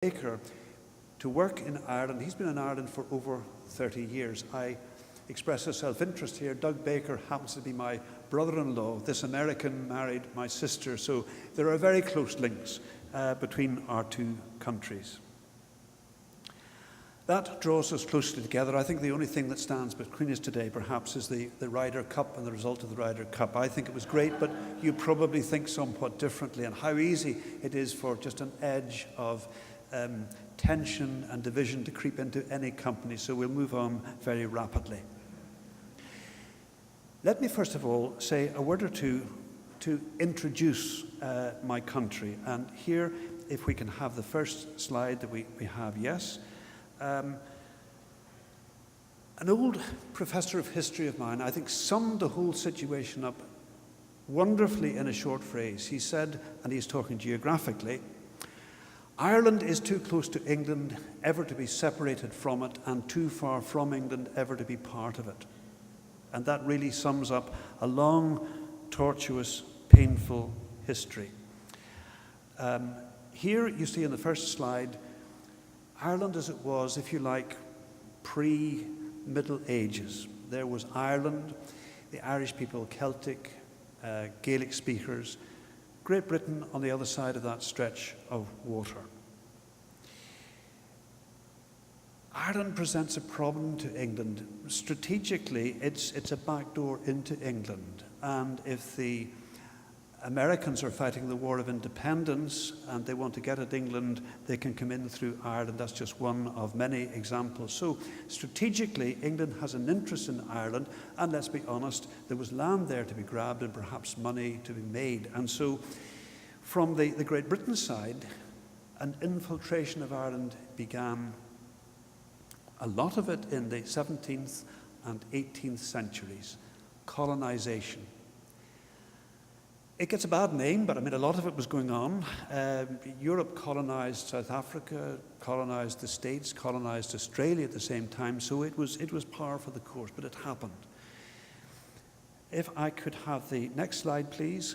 Baker to work in Ireland. He's been in Ireland for over 30 years. I express a self-interest here. Doug Baker happens to be my brother-in-law. This American married my sister, so there are very close links between our two countries. That draws us closely together. I think the only thing that stands between us today perhaps is the Ryder Cup and the result of the Ryder Cup. I think it was great, but you probably think somewhat differently, and how easy it is for just an edge of tension and division to creep into any company, so we'll move on very rapidly. Let me first of all say a word or two to introduce my country, and here, if we can have the first slide that we have, yes. An old professor of history of mine, I think, summed the whole situation up wonderfully in a short phrase. He said, and he's talking geographically, Ireland is too close to England ever to be separated from it, and too far from England ever to be part of it. And that really sums up a long, tortuous, painful history. Here you see in the first slide, Ireland as it was, if you like, pre-Middle Ages. There was Ireland, the Irish people, Celtic, Gaelic speakers, Great Britain on the other side of that stretch of water. Ireland presents a problem to England. Strategically, it's a backdoor into England. And if the Americans are fighting the War of Independence and they want to get at England, they can come in through Ireland. That's just one of many examples. So strategically, England has an interest in Ireland, and let's be honest, there was land there to be grabbed and perhaps money to be made. And so from the Great Britain side, an infiltration of Ireland began, a lot of it in the 17th and 18th centuries, colonization. It gets a bad name, but I mean, a lot of it was going on. Europe colonized South Africa, colonized the States, colonized Australia at the same time, so it was par for the course, but it happened. If I could have the next slide, please.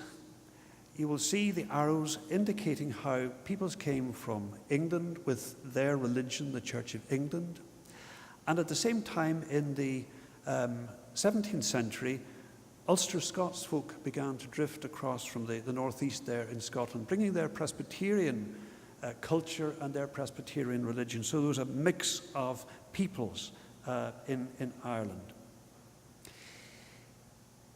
You will see the arrows indicating how peoples came from England with their religion, the Church of England, and at the same time in the 17th century, Ulster Scots folk began to drift across from the northeast there in Scotland, bringing their Presbyterian culture and their Presbyterian religion. So there was a mix of peoples in Ireland.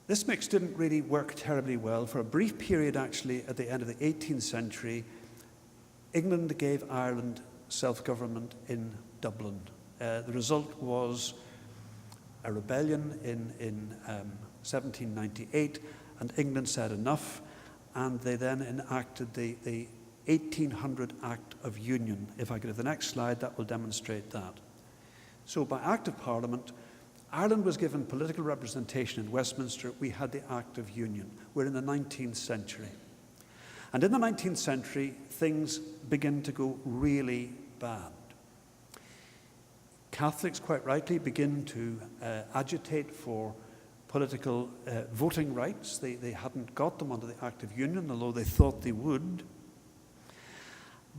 This mix didn't really work terribly well. For a brief period, actually, at the end of the 18th century, England gave Ireland self-government in Dublin. The result was a rebellion in 1798, and England said enough, and they then enacted the 1800 Act of Union. If I could have the next slide, that will demonstrate that. So by Act of Parliament, Ireland was given political representation in Westminster. We had the Act of Union. We're in the 19th century. And in the 19th century, things begin to go really bad. Catholics, quite rightly, begin to agitate for political voting rights. They hadn't got them under the Act of Union, although they thought they would.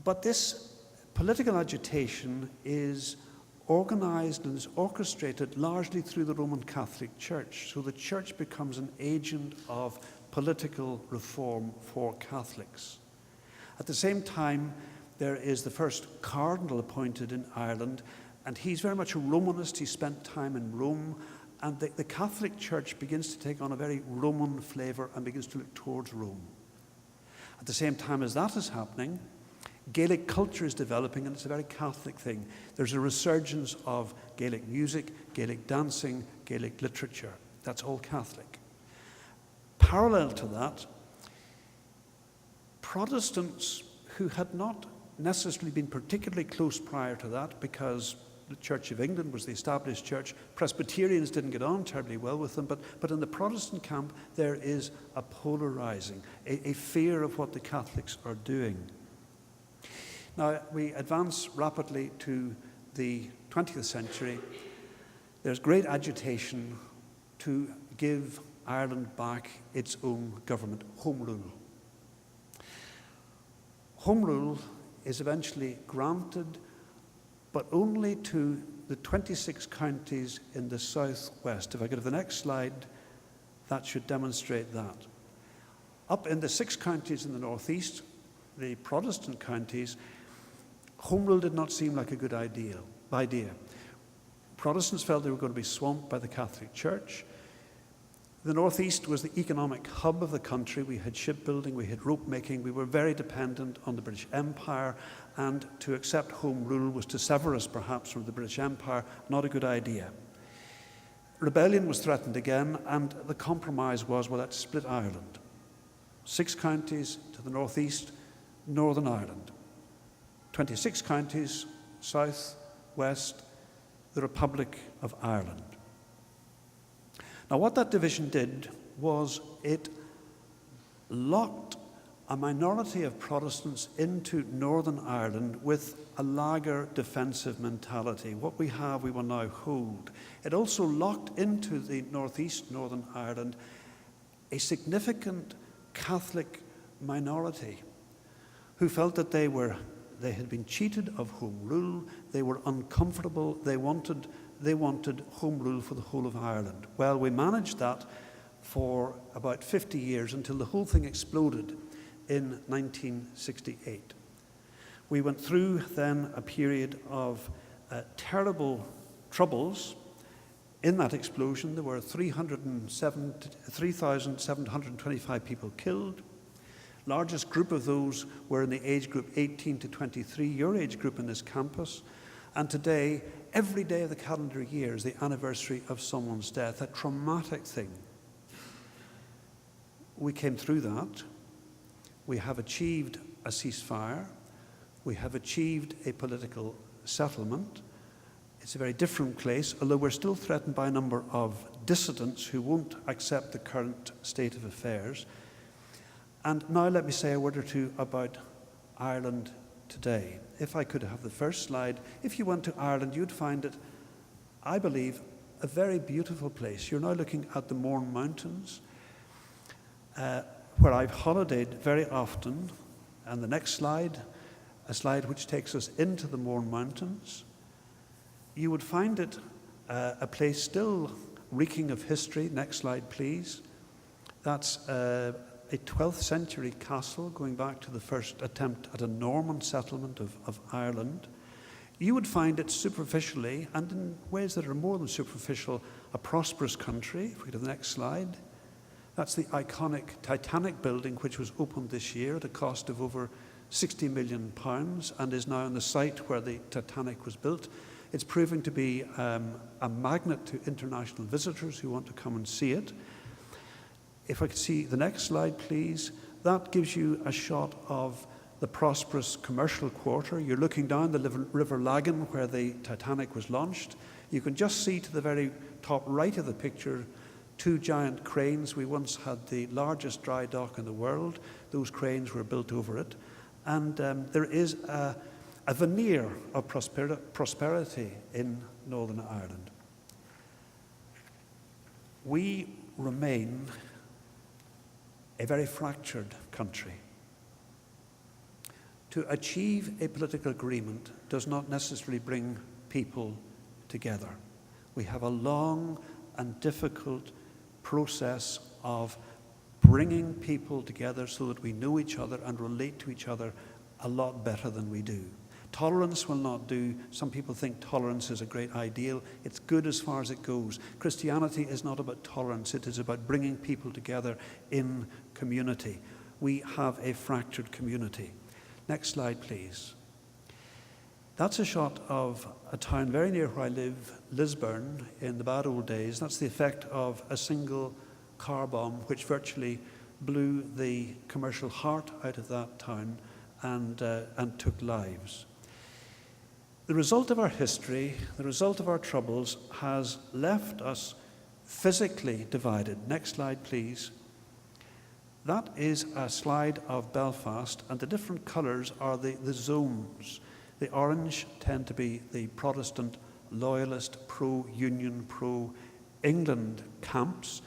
But this political agitation is organized and is orchestrated largely through the Roman Catholic Church. So the Church becomes an agent of political reform for Catholics. At the same time, there is the first cardinal appointed in Ireland, and he's very much a Romanist. He spent time in Rome, and the Catholic Church begins to take on a very Roman flavor and begins to look towards Rome. At the same time as that is happening, Gaelic culture is developing, and it's a very Catholic thing. There's a resurgence of Gaelic music, Gaelic dancing, Gaelic literature. That's all Catholic. Parallel to that, Protestants who had not necessarily been particularly close prior to that, because the Church of England was the established church. Presbyterians didn't get on terribly well with them, but in the Protestant camp there is a polarizing, a fear of what the Catholics are doing. Now, we advance rapidly to the 20th century. There's great agitation to give Ireland back its own government, Home Rule. Home Rule is eventually granted, but only to the 26 counties in the southwest. If I go to the next slide, that should demonstrate that. Up in the 6 counties in the northeast, the Protestant counties, home rule did not seem like a good idea. Protestants felt they were going to be swamped by the Catholic Church. The northeast was the economic hub of the country. We had shipbuilding, we had rope making, we were very dependent on the British Empire, and to accept home rule was to sever us perhaps from the British Empire, not a good idea. Rebellion was threatened again, and the compromise was, well, let's split Ireland. 6 counties to the northeast, Northern Ireland. 26 counties, south, west, the Republic of Ireland. Now, what that division did was it locked a minority of Protestants into Northern Ireland with a lager defensive mentality. What we have, we will now hold. It also locked into the northeast, Northern Ireland, a significant Catholic minority who felt that they had been cheated of home rule, they were uncomfortable, they wanted home rule for the whole of Ireland. Well, we managed that for about 50 years until the whole thing exploded in 1968. We went through then a period of terrible troubles. In that explosion, there were 3,725 people killed. Largest group of those were in the age group 18 to 23, your age group in this campus. And today, every day of the calendar year is the anniversary of someone's death, a traumatic thing. We came through that. We have achieved a ceasefire. We have achieved a political settlement. It's a very different place, although we're still threatened by a number of dissidents who won't accept the current state of affairs. And now let me say a word or two about Ireland today. If I could have the first slide. If you went to Ireland, you'd find it, I believe, a very beautiful place. You're now looking at the Mourne Mountains, where I've holidayed very often. And the next slide, a slide which takes us into the Mourne Mountains. You would find it a place still reeking of history. Next slide, please. That's a 12th century castle going back to the first attempt at a Norman settlement of Ireland. You would find it superficially, and in ways that are more than superficial, a prosperous country. If we go to the next slide. That's the iconic Titanic building, which was opened this year at a cost of over £60 million and is now on the site where the Titanic was built. It's proving to be a magnet to international visitors who want to come and see it. If I could see the next slide, please. That gives you a shot of the prosperous commercial quarter. You're looking down the River Lagan where the Titanic was launched. You can just see to the very top right of the picture 2 giant cranes. We once had the largest dry dock in the world. Those cranes were built over it. And there is a veneer of prosperity in Northern Ireland. We remain a very fractured country. To achieve a political agreement does not necessarily bring people together. We have a long and difficult process of bringing people together so that we know each other and relate to each other a lot better than we do. Tolerance will not do. Some people think tolerance is a great ideal. It's good as far as it goes. Christianity is not about tolerance. It is about bringing people together in community. We have a fractured community. Next slide, please. That's a shot of a town very near where I live, Lisburn, in the bad old days. That's the effect of a single car bomb which virtually blew the commercial heart out of that town and took lives. The result of our history, the result of our troubles, has left us physically divided. Next slide, please. That is a slide of Belfast, and the different colours are the zones. The orange tend to be the Protestant, loyalist, pro-Union, pro-England camps,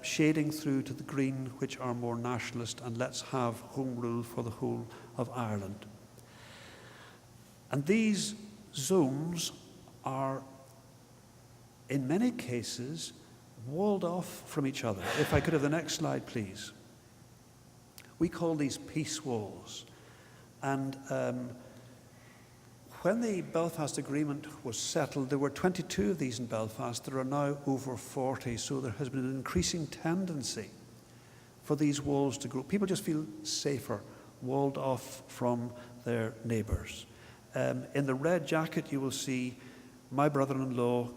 shading through to the green, which are more nationalist, and let's have home rule for the whole of Ireland. And these zones are, in many cases, walled off from each other. If I could have the next slide, please. We call these peace walls. And when the Belfast Agreement was settled, there were 22 of these in Belfast. There are now over 40, so there has been an increasing tendency for these walls to grow. People just feel safer, walled off from their neighbours. In the red jacket, you will see my brother-in-law,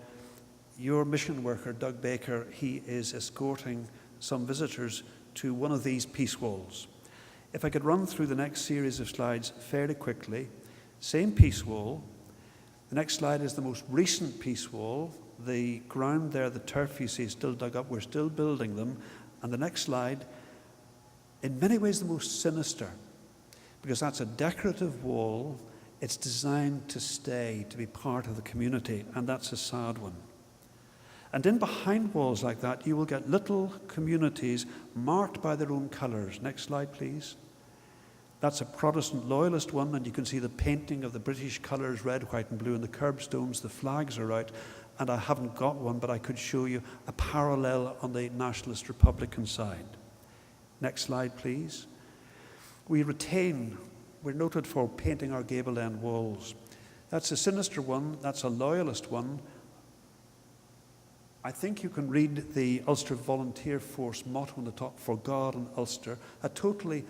your mission worker, Doug Baker. He is escorting some visitors to one of these peace walls. If I could run through the next series of slides fairly quickly. Same peace wall. The next slide is the most recent peace wall. The ground there, the turf you see is still dug up. We're still building them. And the next slide, in many ways the most sinister, because that's a decorative wall. It's designed to stay, to be part of the community, and that's a sad one. And in behind walls like that, you will get little communities marked by their own colours. Next slide, please. That's a Protestant loyalist one, and you can see the painting of the British colours, red, white and blue, and the curbstones. The flags are out, and I haven't got one, but I could show you a parallel on the Nationalist Republican side. Next slide, please. We're noted for painting our gable end walls. That's a sinister one, that's a loyalist one. I think you can read the Ulster Volunteer Force motto on the top, "For God and Ulster," a totally